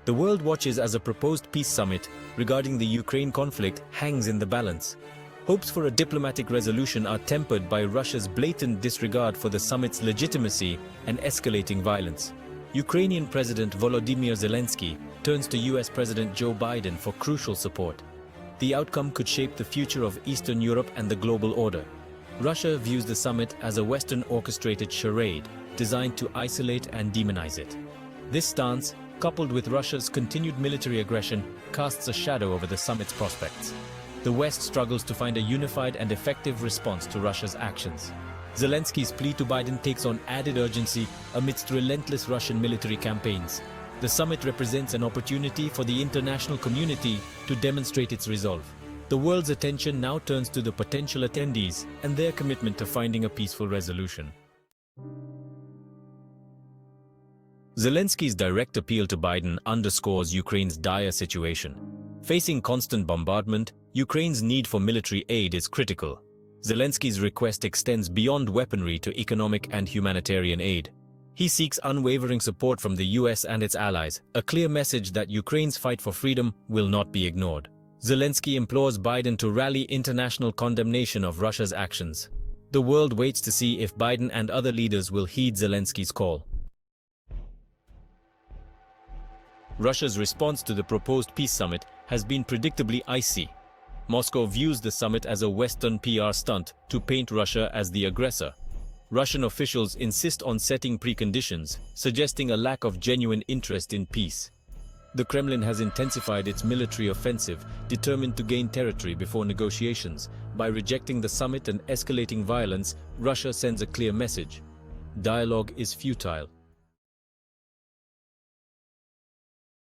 The world watches as a proposed peace summit regarding the Ukraine conflict hangs in the balance. Hopes for a diplomatic resolution are tempered by Russia's blatant disregard for the summit's legitimacy and escalating violence. Ukrainian President Volodymyr Zelensky turns to US President Joe Biden for crucial support. The outcome could shape the future of Eastern Europe and the global order. Russia views the summit as a Western-orchestrated charade designed to isolate and demonize it. This stance, coupled with Russia's continued military aggression, casts a shadow over the summit's prospects. The West struggles to find a unified and effective response to Russia's actions. Zelensky's plea to Biden takes on added urgency amidst relentless Russian military campaigns. The summit represents an opportunity for the international community to demonstrate its resolve. The world's attention now turns to the potential attendees and their commitment to finding a peaceful resolution. Zelensky's direct appeal to Biden underscores Ukraine's dire situation. Facing constant bombardment, Ukraine's need for military aid is critical. Zelensky's request extends beyond weaponry to economic and humanitarian aid. He seeks unwavering support from the US and its allies, a clear message that Ukraine's fight for freedom will not be ignored. Zelensky implores Biden to rally international condemnation of Russia's actions. The world waits to see if Biden and other leaders will heed Zelensky's call. Russia's response to the proposed peace summit has been predictably icy. Moscow views the summit as a Western PR stunt to paint Russia as the aggressor. Russian officials insist on setting preconditions, suggesting a lack of genuine interest in peace. The Kremlin has intensified its military offensive, determined to gain territory before negotiations. By rejecting the summit and escalating violence, Russia sends a clear message: dialogue is futile.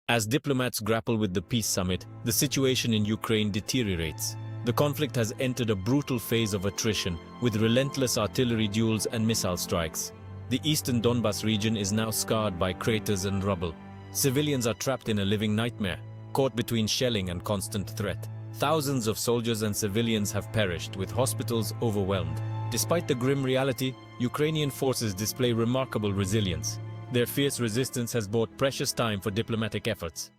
As diplomats grapple with the peace summit, the situation in Ukraine deteriorates. The conflict has entered a brutal phase of attrition, with relentless artillery duels and missile strikes. The eastern Donbas region is now scarred by craters and rubble. Civilians are trapped in a living nightmare, caught between shelling and constant threat. Thousands of soldiers and civilians have perished, with hospitals overwhelmed. Despite the grim reality, Ukrainian forces display remarkable resilience. Their fierce resistance has bought precious time for diplomatic efforts.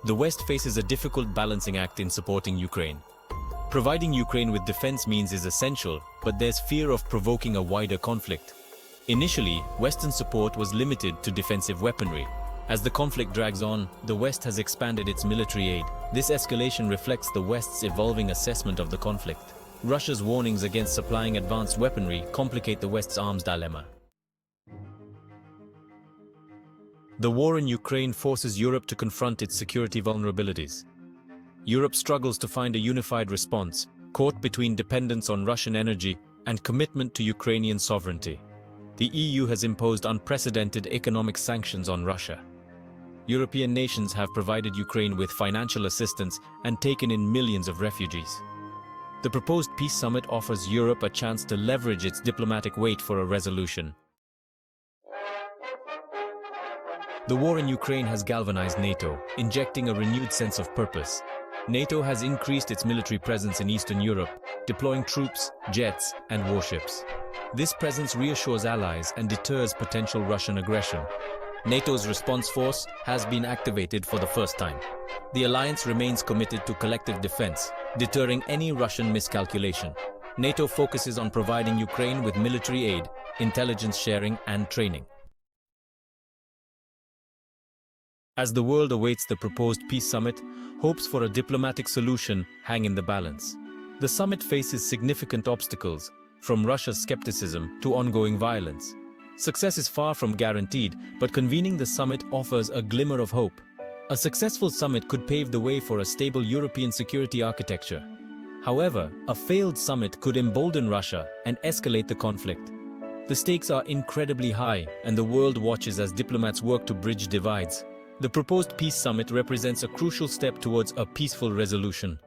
The West faces a difficult balancing act in supporting Ukraine. Providing Ukraine with defense means is essential, but there's fear of provoking a wider conflict. Initially, Western support was limited to defensive weaponry. As the conflict drags on, the West has expanded its military aid. This escalation reflects the West's evolving assessment of the conflict. Russia's warnings against supplying advanced weaponry complicate the West's arms dilemma. The war in Ukraine forces Europe to confront its security vulnerabilities. Europe struggles to find a unified response, caught between dependence on Russian energy and commitment to Ukrainian sovereignty. The EU has imposed unprecedented economic sanctions on Russia. European nations have provided Ukraine with financial assistance and taken in millions of refugees. The proposed peace summit offers Europe a chance to leverage its diplomatic weight for a resolution. The war in Ukraine has galvanized NATO, injecting a renewed sense of purpose. NATO has increased its military presence in Eastern Europe, deploying troops, jets, and warships. This presence reassures allies and deters potential Russian aggression. NATO's response force has been activated for the first time. The alliance remains committed to collective defense, deterring any Russian miscalculation. NATO focuses on providing Ukraine with military aid, intelligence sharing, and training. As the world awaits the proposed peace summit, hopes for a diplomatic solution hang in the balance. The summit faces significant obstacles, from Russia's skepticism to ongoing violence. Success is far from guaranteed, but convening the summit offers a glimmer of hope. A successful summit could pave the way for a stable European security architecture. However, a failed summit could embolden Russia and escalate the conflict. The stakes are incredibly high, and the world watches as diplomats work to bridge divides. The proposed peace summit represents a crucial step towards a peaceful resolution.